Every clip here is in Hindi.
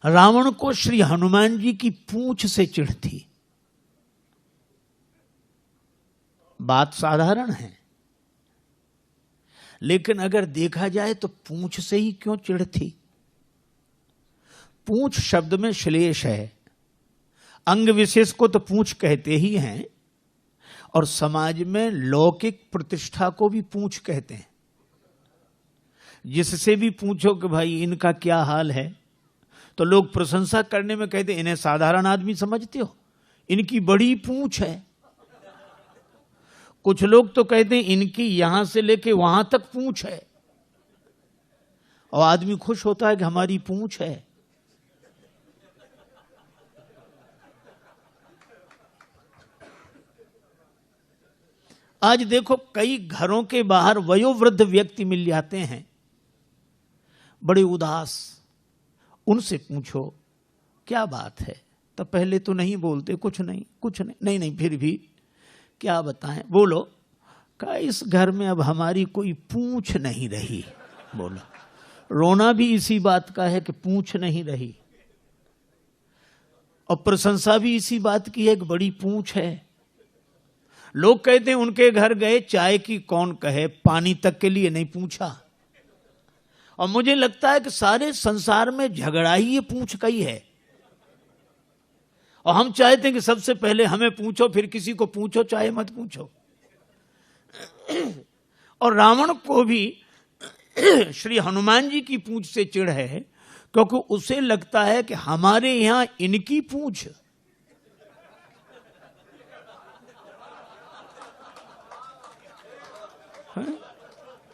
रावण को श्री हनुमान जी की पूंछ से चिढ़ थी। बात साधारण है, लेकिन अगर देखा जाए तो पूंछ से ही क्यों चिढ़ थी? पूंछ शब्द में श्लेष है। अंग विशेष को तो पूंछ कहते ही हैं, और समाज में लौकिक प्रतिष्ठा को भी पूंछ कहते हैं। जिससे भी पूछो कि भाई इनका क्या हाल है, तो लोग प्रशंसा करने में कहते इन्हें साधारण आदमी समझते हो, इनकी बड़ी पूंछ है। कुछ लोग तो कहते हैं इनकी यहां से लेके वहां तक पूंछ है, और आदमी खुश होता है कि हमारी पूंछ है। आज देखो कई घरों के बाहर वयोवृद्ध व्यक्ति मिल जाते हैं, बड़े उदास। उनसे पूछो क्या बात है, तो पहले तो नहीं बोलते, कुछ नहीं कुछ नहीं, नहीं नहीं फिर भी क्या बताएं, बोलो। का इस घर में अब हमारी कोई पूंछ नहीं रही। बोलो, रोना भी इसी बात का है कि पूंछ नहीं रही, और प्रशंसा भी इसी बात की है कि बड़ी पूंछ है। लोग कहते हैं उनके घर गए, चाय की कौन कहे, पानी तक के लिए नहीं पूछा। और मुझे लगता है कि सारे संसार में झगड़ा ही ये पूंछ का ही है, और हम चाहते हैं कि सबसे पहले हमें पूछो, फिर किसी को पूछो, चाहे मत पूछो। और रावण को भी श्री हनुमान जी की पूंछ से चिढ़ है, क्योंकि उसे लगता है कि हमारे यहां इनकी पूंछ।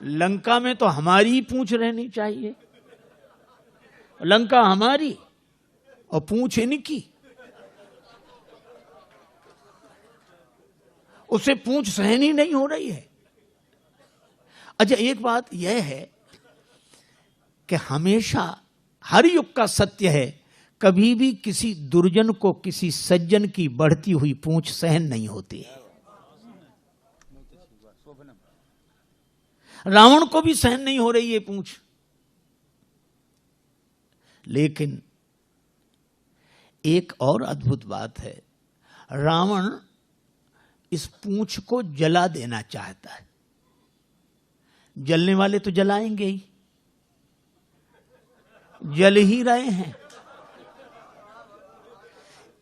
लंका में तो हमारी ही पूंछ रहनी चाहिए, लंका हमारी और पूंछ इनकी। उसे पूंछ सहनी नहीं हो रही है। अच्छा, एक बात यह है कि हमेशा हर युग का सत्य है, कभी भी किसी दुर्जन को किसी सज्जन की बढ़ती हुई पूंछ सहन नहीं होती है। रावण को भी सहन नहीं हो रही है पूंछ, लेकिन एक और अद्भुत बात है, रावण इस पूंछ को जला देना चाहता है। जलने वाले तो जलाएंगे ही, जल ही रहे हैं,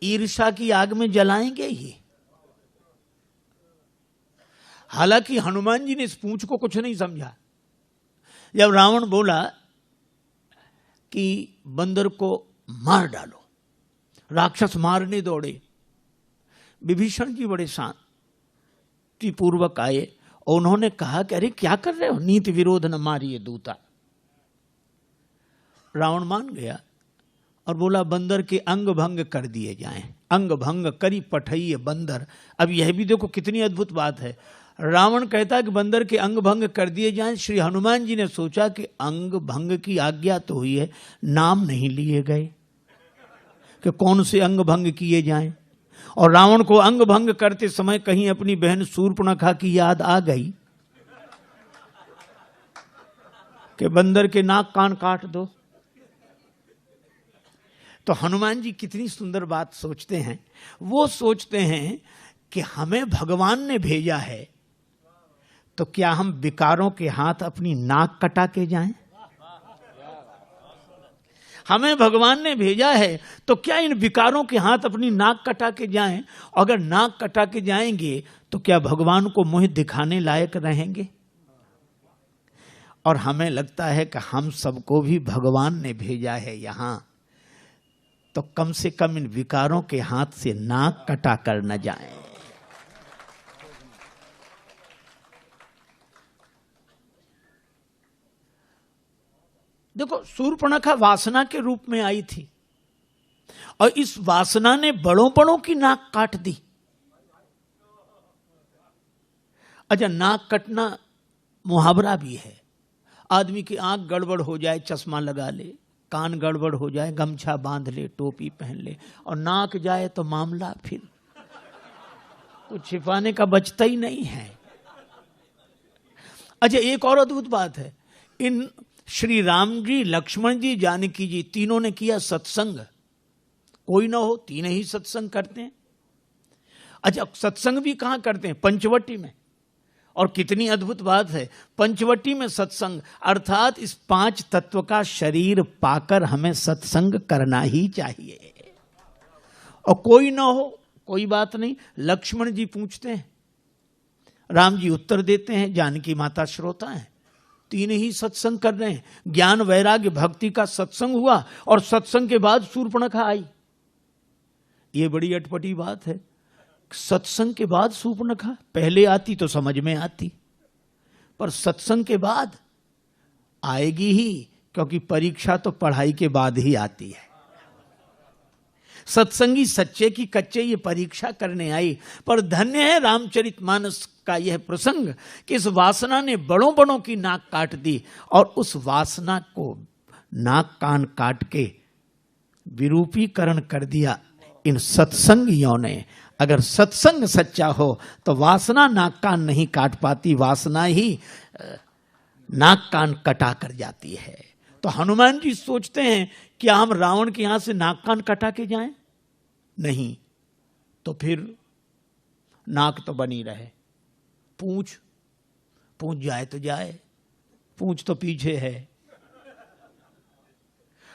ईर्ष्या की आग में जलाएंगे ही। हालांकि हनुमान जी ने इस पूंछ को कुछ नहीं समझा। जब रावण बोला कि बंदर को मार डालो, राक्षस मारने दौड़े, विभीषण जी बड़े शांति पूर्वक आए और उन्होंने कहा कि अरे क्या कर रहे हो, नीति विरोध न मारिए दूता। रावण मान गया और बोला बंदर के अंग भंग कर दिए जाएं। अंग भंग करी पठइये बंदर। अब यह भी देखो कितनी अद्भुत बात है। रावण कहता कि बंदर के अंग भंग कर दिए जाएं। श्री हनुमान जी ने सोचा कि अंग भंग की आज्ञा तो हुई है, नाम नहीं लिए गए कि कौन से अंग भंग किए जाएं। और रावण को अंग भंग करते समय कहीं अपनी बहन शूर्पणखा की याद आ गई कि बंदर के नाक कान काट दो। तो हनुमान जी कितनी सुंदर बात सोचते हैं। वो सोचते हैं कि हमें भगवान ने भेजा है, तो क्या हम विकारों के हाथ अपनी नाक कटा के जाएं? हमें भगवान ने भेजा है, तो क्या इन विकारों के हाथ अपनी नाक कटा के जाएं? अगर नाक कटा के जाएंगे तो क्या भगवान को मुंह दिखाने लायक रहेंगे? और हमें लगता है कि हम सबको भी भगवान ने भेजा है यहां, तो कम से कम इन विकारों के हाथ से नाक कटा कर न जाए। देखो, शूर्पणखा वासना के रूप में आई थी और इस वासना ने बड़ों बड़ों की नाक काट दी। अच्छा, नाक कटना मुहावरा भी है। आदमी की आंख गड़बड़ हो जाए, चश्मा लगा ले, कान गड़बड़ हो जाए, गमछा बांध ले, टोपी पहन ले, और नाक जाए तो मामला फिर कुछ छिपाने का बचता ही नहीं है। अच्छा, एक और अद्भुत बात है, इन श्री राम जी, लक्ष्मण जी, जानकी जी, तीनों ने किया सत्संग। कोई ना हो, तीन ही सत्संग करते हैं। अच्छा, सत्संग भी कहां करते हैं? पंचवटी में। और कितनी अद्भुत बात है, पंचवटी में सत्संग, अर्थात इस 5 तत्व का शरीर पाकर हमें सत्संग करना ही चाहिए। और कोई ना हो, कोई बात नहीं, लक्ष्मण जी पूछते हैं, राम जी उत्तर देते हैं, जानकी माता श्रोता हैं, तीन ही सत्संग कर रहे हैं। ज्ञान वैराग्य भक्ति का सत्संग हुआ और सत्संग के बाद शूर्पणखा आई। ये बड़ी अटपटी बात है, सत्संग के बाद शूर्पणखा। पहले आती तो समझ में आती, पर सत्संग के बाद आएगी ही, क्योंकि परीक्षा तो पढ़ाई के बाद ही आती है। सत्संगी सच्चे की कच्चे ये परीक्षा करने आई। पर धन्य है रामचरितमानस का यह प्रसंग कि इस वासना ने बड़ों बड़ों की नाक काट दी, और उस वासना को नाक कान काट के विरूपीकरण कर दिया इन सत्संगियों ने। अगर सत्संग सच्चा हो तो वासना नाक कान नहीं काट पाती, वासना ही नाक कान कटा कर जाती है। तो हनुमान जी सोचते हैं कि हम रावण के यहां से नाक कान कटा के जाएं? नहीं, तो फिर नाक तो बनी रहे, पूंछ जाए तो जाए, पूंछ तो पीछे है।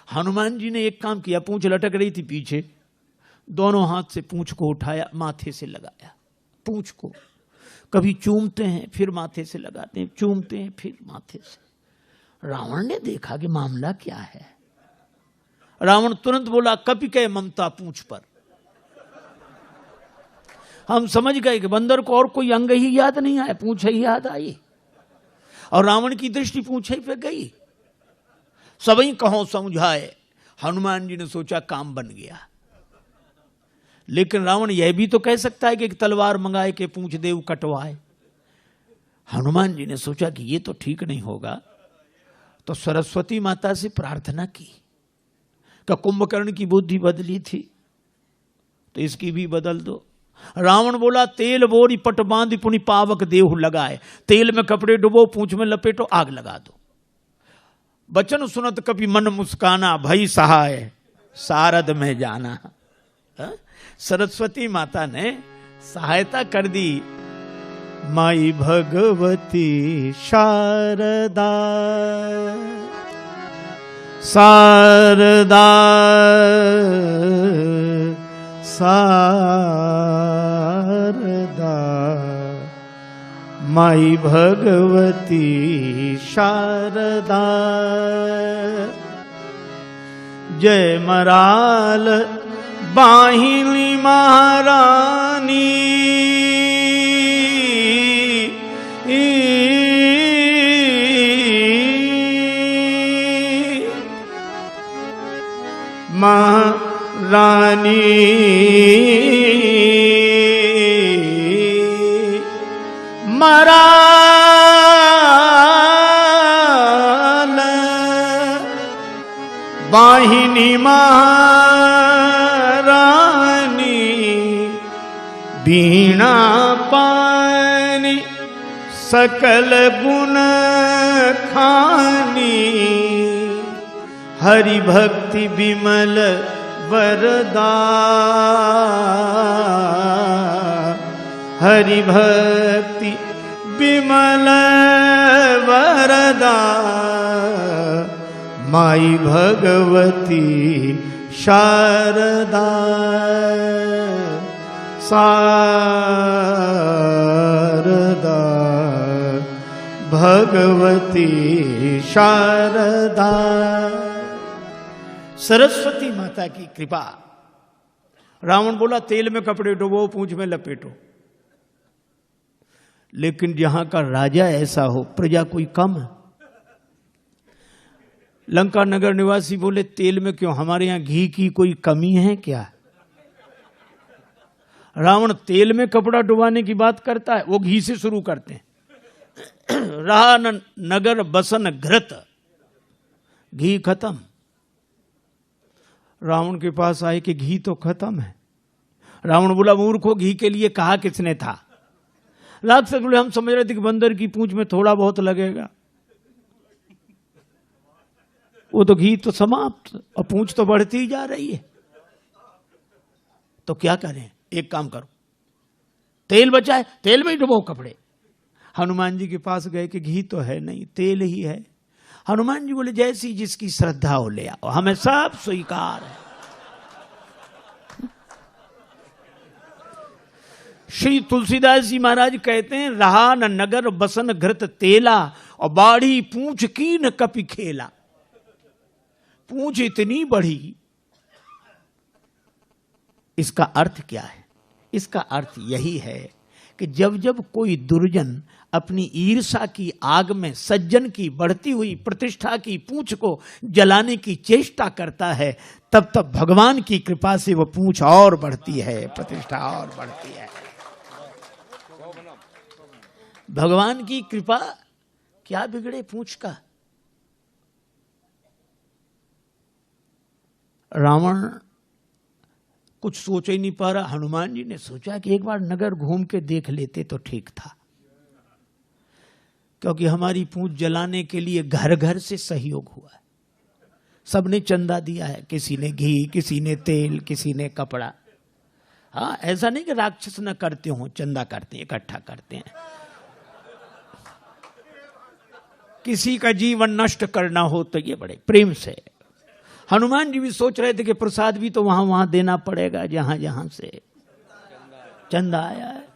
हनुमान जी ने एक काम किया, पूंछ लटक रही थी पीछे, दोनों हाथ से पूंछ को उठाया, माथे से लगाया। पूंछ को कभी चूमते हैं, फिर माथे से लगाते हैं, चूमते हैं, फिर माथे से। रावण ने देखा कि मामला क्या है। रावण तुरंत बोला, कपि कह ममता पूंछ पर। हम समझ गए कि बंदर को और कोई अंग ही याद नहीं आया, पूंछ ही याद आई, और रावण की दृष्टि पूंछ ही पे गई। सबई कहो समझाए। हनुमान जी ने सोचा काम बन गया। लेकिन रावण यह भी तो कह सकता है कि एक तलवार मंगाए के पूंछ देव कटवाए। हनुमान जी ने सोचा कि ये तो ठीक नहीं होगा, तो सरस्वती माता से प्रार्थना की कि कुंभकर्ण की बुद्धि बदली थी तो इसकी भी बदल दो। रावण बोला, तेल बोरी पट बांध पुनि पावक देहु लगाए। तेल में कपड़े डुबो, पूंछ में लपेटो, आग लगा दो। बचन सुनत कपि मन मुस्काना, भई सहाय सारद में जाना। सरस्वती माता ने सहायता कर दी। माई भगवती शारदा, शारदा शारदा, माई भगवती शारदा। जय मराल बाहिनी महारानी, महारानी मराल बाहिनी महारानी, बीणा पानी सकल गुण खानी। हरि भक्ति विमल वरदा, हरि भक्ति विमल वरदा। माई भगवती शारदा, शारदा भगवती शारदा। सरस्वती माता की कृपा। रावण बोला, तेल में कपड़े डुबो, पूंछ में लपेटो। लेकिन जहां का राजा ऐसा हो, प्रजा कोई कम है। लंका नगर निवासी बोले, तेल में क्यों, हमारे यहां घी की कोई कमी है क्या? रावण तेल में कपड़ा डुबाने की बात करता है, वो घी से शुरू करते हैं। रहा नगर बसन घृत, घी खत्म। रावण के पास आए कि घी तो खत्म है। रावण बोला, मूर्खों, घी के लिए कहा किसने था? राक्षस बोले, हम समझ रहे थे कि बंदर की पूंछ में थोड़ा बहुत लगेगा। वो तो घी तो समाप्त और पूंछ तो बढ़ती ही जा रही है। तो क्या करें? एक काम करो, तेल बचाए, तेल में ही डुबो कपड़े। हनुमान जी के पास गए कि घी तो है नहीं, तेल ही है। हनुमान जी बोले जैसी जिसकी श्रद्धा हो ले आओ, हमें सब स्वीकार है। श्री तुलसीदास जी महाराज कहते हैं, रहा न नगर बसन घृत तेला, और बाढ़ी पूंछ की न कपि खेला। पूंछ इतनी बढ़ी, इसका अर्थ क्या है? इसका अर्थ यही है कि जब जब कोई दुर्जन अपनी ईर्षा की आग में सज्जन की बढ़ती हुई प्रतिष्ठा की पूंछ को जलाने की चेष्टा करता है, तब तब भगवान की कृपा से वो पूंछ और बढ़ती है, प्रतिष्ठा और बढ़ती है। भगवान की कृपा, क्या बिगड़े पूंछ का? रावण कुछ सोच ही नहीं पा रहा। हनुमान जी ने सोचा कि एक बार नगर घूम के देख लेते तो ठीक था, क्योंकि हमारी पूंछ जलाने के लिए घर घर से सहयोग हुआ है। सबने चंदा दिया है, किसी ने घी, किसी ने तेल, किसी ने कपड़ा। हाँ, ऐसा नहीं कि राक्षस न करते हो, चंदा करते हैं, इकट्ठा करते हैं। किसी का जीवन नष्ट करना हो तो ये बड़े प्रेम से। हनुमान जी भी सोच रहे थे कि प्रसाद भी तो वहां वहां देना पड़ेगा जहां जहां से चंदा आया है।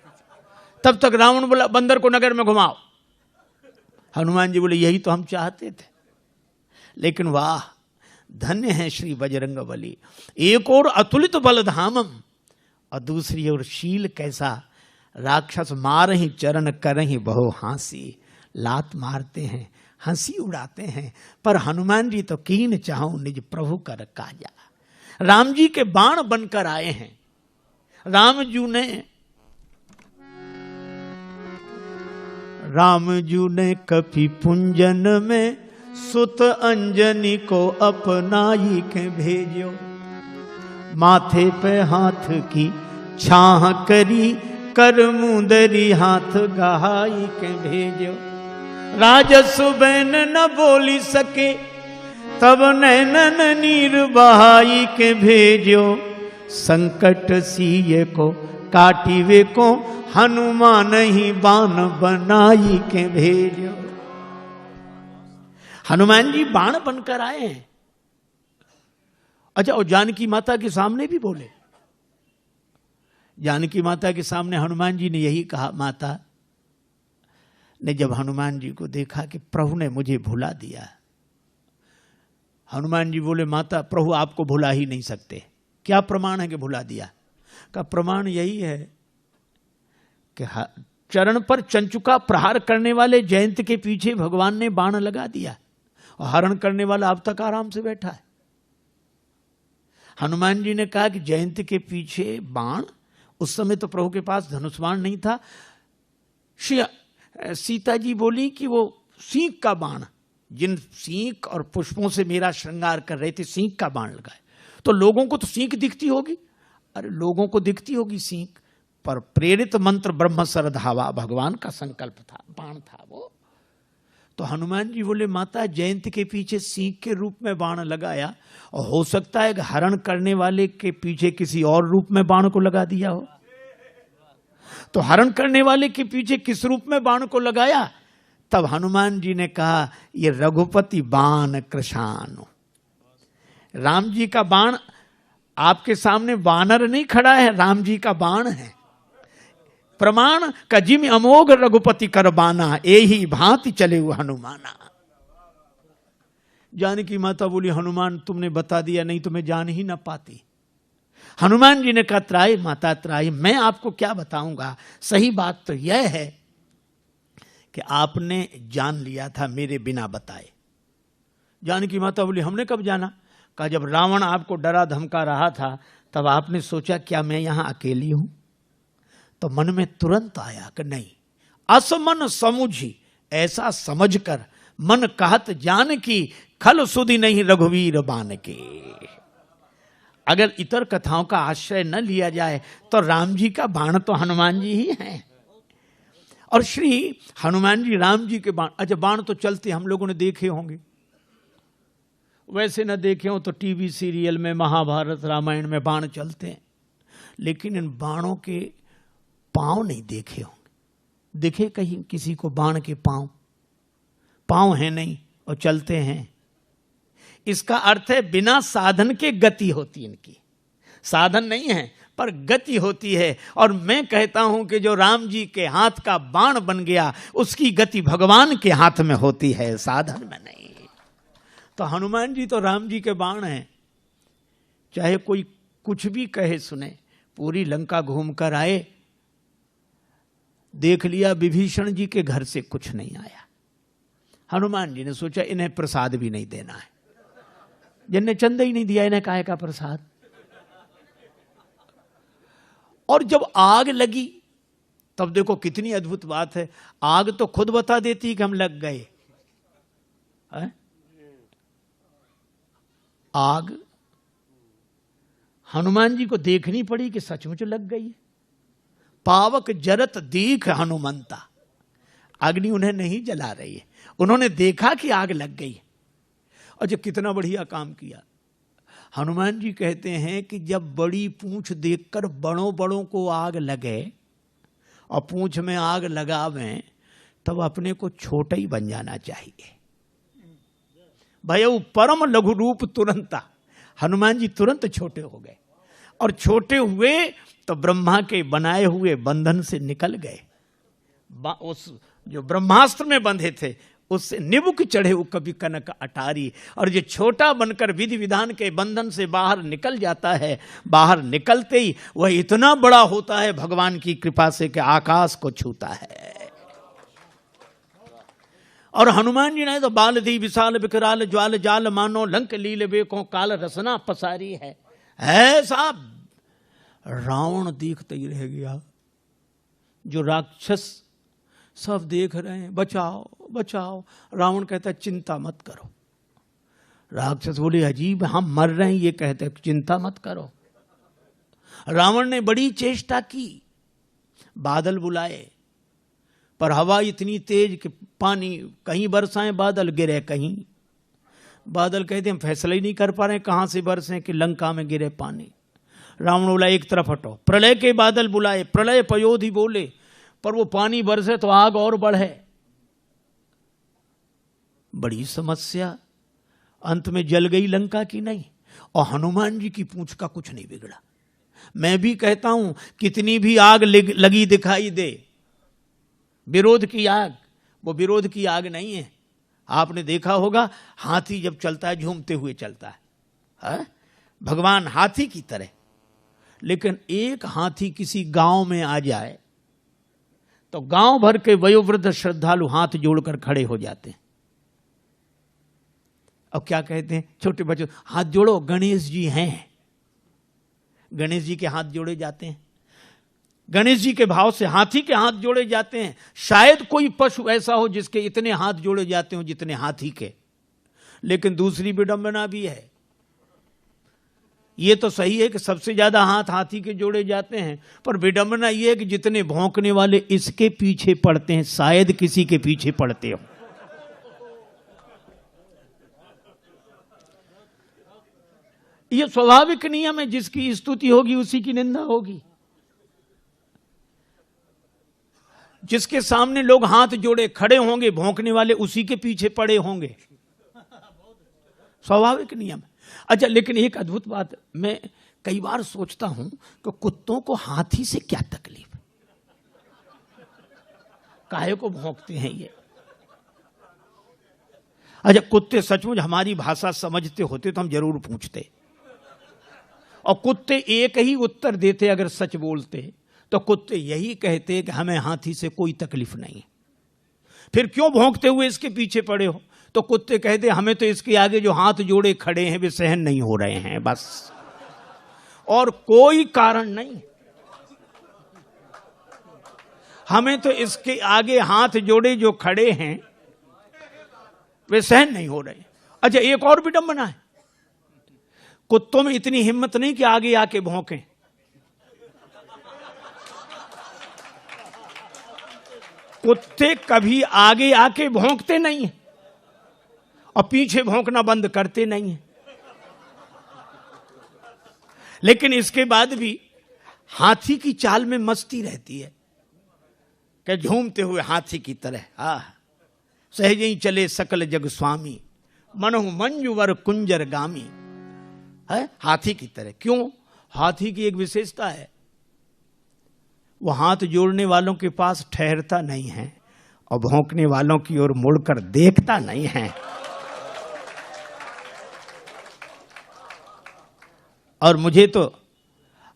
तब तक रावण बोला बंदर को नगर में घुमाओ। हनुमान जी बोले यही तो हम चाहते थे, लेकिन वाह, धन्य है श्री बजरंगबली। एक और अतुलित बलधामम, और दूसरी ओर शील कैसा। राक्षस मारहि चरण करहि बहु हांसी, लात मारते हैं, हंसी उड़ाते हैं, पर हनुमान जी तो कीन चाहूं निज प्रभु कर काजा। राम जी के बाण बनकर आए हैं। राम जू ने कपि पुंजन में सुत अंजनी को अपनाई के भेजो। माथे पे हाथ की छाह करी, कर मुंदरी हाथ गहाई के भेजो। राजस बैन न बोली सके, तब नैनन नीर बहाई के भेजो। संकट सीए को काटिवे को, हनुमान ही बाण बनाई के भेजो। हनुमान जी बाण बनकर आए हैं। अच्छा, और जानकी माता के सामने भी बोले। जानकी माता के सामने हनुमान जी ने यही कहा। माता ने जब हनुमान जी को देखा कि प्रभु ने मुझे भुला दिया, हनुमान जी बोले माता, प्रभु आपको भुला ही नहीं सकते। क्या प्रमाण है कि भुला दिया? का प्रमाण यही है कि चरण पर चंचुका प्रहार करने वाले जयंत के पीछे भगवान ने बाण लगा दिया, और हरण करने वाला अब तक आराम से बैठा है। हनुमान जी ने कहा कि जयंत के पीछे बाण, उस समय तो प्रभु के पास धनुष बाण नहीं था। सीता जी बोली कि वो सींग का बाण, जिन सींग और पुष्पों से मेरा श्रृंगार कर रहे थे, सींग का बाण लगाए। तो लोगों को तो सींग दिखती होगी। अरे लोगों को दिखती होगी सींग, पर प्रेरित मंत्र ब्रह्म सरधावा, भगवान का संकल्प था, बाण था वो। तो हनुमान जी बोले माता, जयंत के पीछे सींग के रूप में बाण लगाया, और हो सकता है कि हरण करने वाले के पीछे किसी और रूप में बाण को लगा दिया हो। तो हरण करने वाले के पीछे किस रूप में बाण को लगाया? तब हनुमान जी ने कहा, ये रघुपति बाण कृशानु। राम जी का बाण आपके सामने वानर नहीं खड़ा है, राम जी का बाण है। प्रमाण का जिम अमोघ रघुपति कर बाना, एही भांति चले हुए हनुमाना। जानकी माता बोली हनुमान तुमने बता दिया, नहीं तो मैं जान ही ना पाती। हनुमान जी ने कहा त्राहि माता त्राहि, मैं आपको क्या बताऊंगा। सही बात तो यह है कि आपने जान लिया था मेरे बिना बताए। जानकी माता बोली हमने कब जाना? कहा जब रावण आपको डरा धमका रहा था, तब आपने सोचा क्या मैं यहां अकेली हूं? तो मन में तुरंत आया कि नहीं, असमन समुझी, ऐसा समझकर मन कहत जान की, खल सुधि नहीं रघुवीर बान के। अगर इतर कथाओं का आश्रय न लिया जाए तो राम जी का बाण तो हनुमान जी ही हैं। और श्री हनुमान जी राम जी के बाण, अच्छा बाण तो चलते हम लोगों ने देखे होंगे, वैसे न देखे हो तो टीवी सीरियल में, महाभारत रामायण में बाण चलते हैं, लेकिन इन बाणों के पांव नहीं देखे होंगे। दिखे कहीं किसी को बाण के पांव? पांव है नहीं और चलते हैं। इसका अर्थ है बिना साधन के गति होती इनकी। साधन नहीं है पर गति होती है। और मैं कहता हूं कि जो राम जी के हाथ का बाण बन गया, उसकी गति भगवान के हाथ में होती है, साधन में नहीं। तो हनुमान जी तो राम जी के बाण हैं। चाहे कोई कुछ भी कहे सुने, पूरी लंका घूम कर आए, देख लिया विभीषण जी के घर से कुछ नहीं आया। हनुमान जी ने सोचा इन्हें प्रसाद भी नहीं देना है, जिनने चंदा ही नहीं दिया इन्हें काहे का प्रसाद। और जब आग लगी तब देखो कितनी अद्भुत बात है, आग तो खुद बता देती कि हम लग गए। आग हनुमान जी को देखनी पड़ी कि सचमुच लग गई। पावक जरत दीख हनुमंता, अग्नि उन्हें नहीं जला रही है, उन्होंने देखा कि आग लग गई। और जब कितना बढ़िया काम किया। हनुमान जी कहते हैं कि जब बड़ी पूंछ देखकर बड़ों बड़ों को आग लगे और पूंछ में आग लगावें, तब अपने को छोटा ही बन जाना चाहिए। भयउ परम लघु रूप तुरंता, हनुमान जी तुरंत छोटे हो गए। और छोटे हुए तो ब्रह्मा के बनाए हुए बंधन से निकल गए। उस जो ब्रह्मास्त्र में बंधे थे उससे निबुक चढ़े वो कभी कनक अटारी। और जो छोटा बनकर विधि विधान के बंधन से बाहर निकल जाता है, बाहर निकलते ही वह इतना बड़ा होता है भगवान की कृपा से कि आकाश को छूता है। और हनुमान जी ने तो बाल दी विशाल विकराल ज्वाल जाल मानो लंक लील बेको काल रसना पसारी है। ऐसा रावण देखते ही रह गया। जो राक्षस सब देख रहे हैं, बचाओ बचाओ। रावण कहता है चिंता मत करो। राक्षस बोले अजीब, हम मर रहे हैं ये कहते चिंता मत करो। रावण ने बड़ी चेष्टा की, बादल बुलाए, पर हवा इतनी तेज कि पानी कहीं बरसाएं बादल गिरे कहीं। बादल कहते हम फैसला ही नहीं कर पा रहे कहां से बरसें कि लंका में गिरे पानी। रावण बोला एक तरफ हटो। प्रलय के बादल बुलाए, प्रलय पयोधि बोले, पर वो पानी बरसे तो आग और बढ़े। बड़ी समस्या, अंत में जल गई लंका की नहीं। और हनुमान जी की पूंछ का कुछ नहीं बिगड़ा। मैं भी कहता हूं कितनी भी आग लगी दिखाई दे, विरोध की आग, वो विरोध की आग नहीं है। आपने देखा होगा हाथी जब चलता है झूमते हुए चलता है, भगवान हाथी की तरह। लेकिन एक हाथी किसी गांव में आ जाए तो गांव भर के वयोवृद्ध श्रद्धालु हाथ जोड़कर खड़े हो जाते हैं। अब क्या कहते हैं छोटे बच्चों, हाथ जोड़ो, गणेश जी हैं। गणेश जी के हाथ जोड़े जाते हैं। गणेश जी के भाव से हाथी के हाथ जोड़े जाते हैं। शायद कोई पशु ऐसा हो जिसके इतने हाथ जोड़े जाते हो जितने हाथी के। लेकिन दूसरी विडंबना भी है। ये तो सही है कि सबसे ज्यादा हाथ हाथी के जोड़े जाते हैं, पर विडंबना यह है कि जितने भौंकने वाले इसके पीछे पड़ते हैं शायद किसी के पीछे पड़ते हो। यह स्वाभाविक नियम है, जिसकी स्तुति होगी उसी की निंदा होगी। जिसके सामने लोग हाथ जोड़े खड़े होंगे भौंकने वाले उसी के पीछे पड़े होंगे, स्वाभाविक नियम। अच्छा, लेकिन एक अद्भुत बात मैं कई बार सोचता हूं कि कुत्तों को हाथी से क्या तकलीफ, काहे को भौंकते हैं ये। अच्छा, कुत्ते सचमुच हमारी भाषा समझते होते तो हम जरूर पूछते, और कुत्ते एक ही उत्तर देते। अगर सच बोलते तो कुत्ते यही कहते कि हमें हाथी से कोई तकलीफ नहीं। फिर क्यों भौंकते हुए इसके पीछे पड़े हो? तो कुत्ते कहते हमें तो इसके आगे जो हाथ जोड़े खड़े हैं वे सहन नहीं हो रहे हैं, बस, और कोई कारण नहीं। हमें तो इसके आगे हाथ जोड़े जो खड़े हैं वे सहन नहीं हो रहे। अच्छा, एक और विडंबना है, कुत्तों में इतनी हिम्मत नहीं कि आगे आके भौंकें। कुत्ते कभी आगे आके भौंकते नहीं, और पीछे भौंकना बंद करते नहीं है। लेकिन इसके बाद भी हाथी की चाल में मस्ती रहती है कि झूमते हुए हाथी की तरह सहज ही चले सकल जग स्वामी, मनहु मंजुवर कुंजर गामी। है हाथी की तरह। क्यों? हाथी की एक विशेषता है, वो हाथ जोड़ने वालों के पास ठहरता नहीं है और भौंकने वालों की ओर मुड़कर देखता नहीं है। और मुझे तो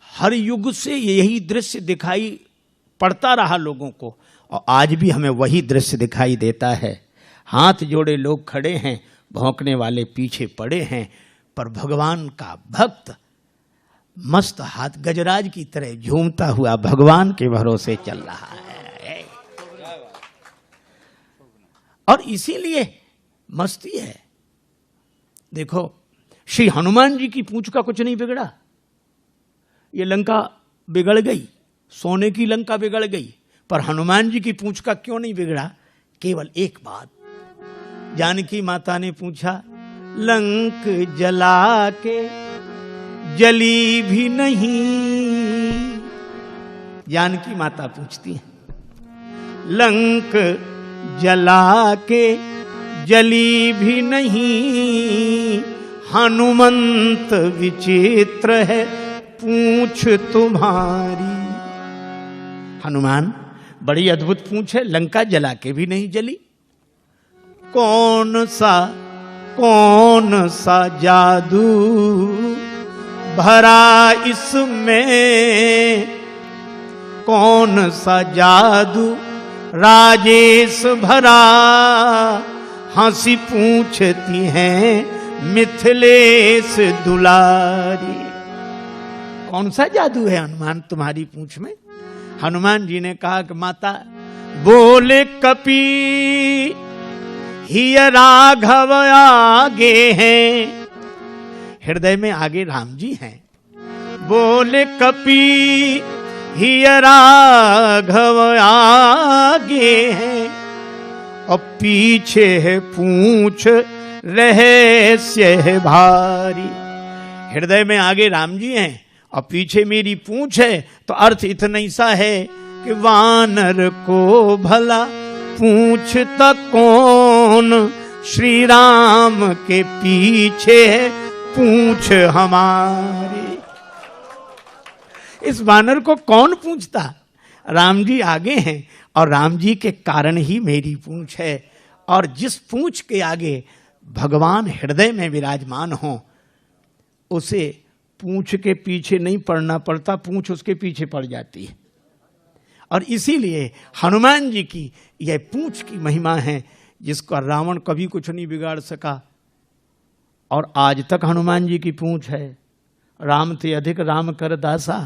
हर युग से यही दृश्य दिखाई पड़ता रहा लोगों को, और आज भी हमें वही दृश्य दिखाई देता है। हाथ जोड़े लोग खड़े हैं, भौंकने वाले पीछे पड़े हैं, पर भगवान का भक्त मस्त हाथ गजराज की तरह झूमता हुआ भगवान के भरोसे चल रहा है। और इसीलिए मस्ती है। देखो, श्री हनुमान जी की पूंछ का कुछ नहीं बिगड़ा। ये लंका बिगड़ गई, सोने की लंका बिगड़ गई, पर हनुमान जी की पूंछ का क्यों नहीं बिगड़ा? केवल एक बात। जानकी माता ने पूछा, लंक जला के जली भी नहीं। जानकी माता पूछती है, लंक जला के जली भी नहीं, हनुमंत विचित्र है पूंछ तुम्हारी। हनुमान, बड़ी अद्भुत पूंछ है, लंका जला के भी नहीं जली। कौन सा जादू भरा इसमें, कौन सा जादू राजेश भरा, हंसी पूछती हैं मिथिलेश दुलारी। कौन सा जादू है हनुमान तुम्हारी पूंछ में? हनुमान जी ने कहा कि माता, बोले कपी हिय राघव आगे हैं। हृदय में आगे राम जी हैं। बोले कपी हिय राघव आगे हैं, और पीछे है पूंछ रहस्य है भारी। हृदय में आगे राम जी हैं और पीछे मेरी पूंछ है, तो अर्थ इतना ही सा है कि वानर को भला पूछता कौन, श्री राम के पीछे है पूंछ हमारी। इस वानर को कौन पूछता? राम जी आगे हैं और राम जी के कारण ही मेरी पूंछ है। और जिस पूंछ के आगे भगवान हृदय में विराजमान हो, उसे पूंछ के पीछे नहीं पड़ना पड़ता, पूंछ उसके पीछे पड़ जाती है। और इसीलिए हनुमान जी की यह पूंछ की महिमा है, जिसका रावण कभी कुछ नहीं बिगाड़ सका। और आज तक हनुमान जी की पूंछ है। राम ते अधिक राम कर दासा।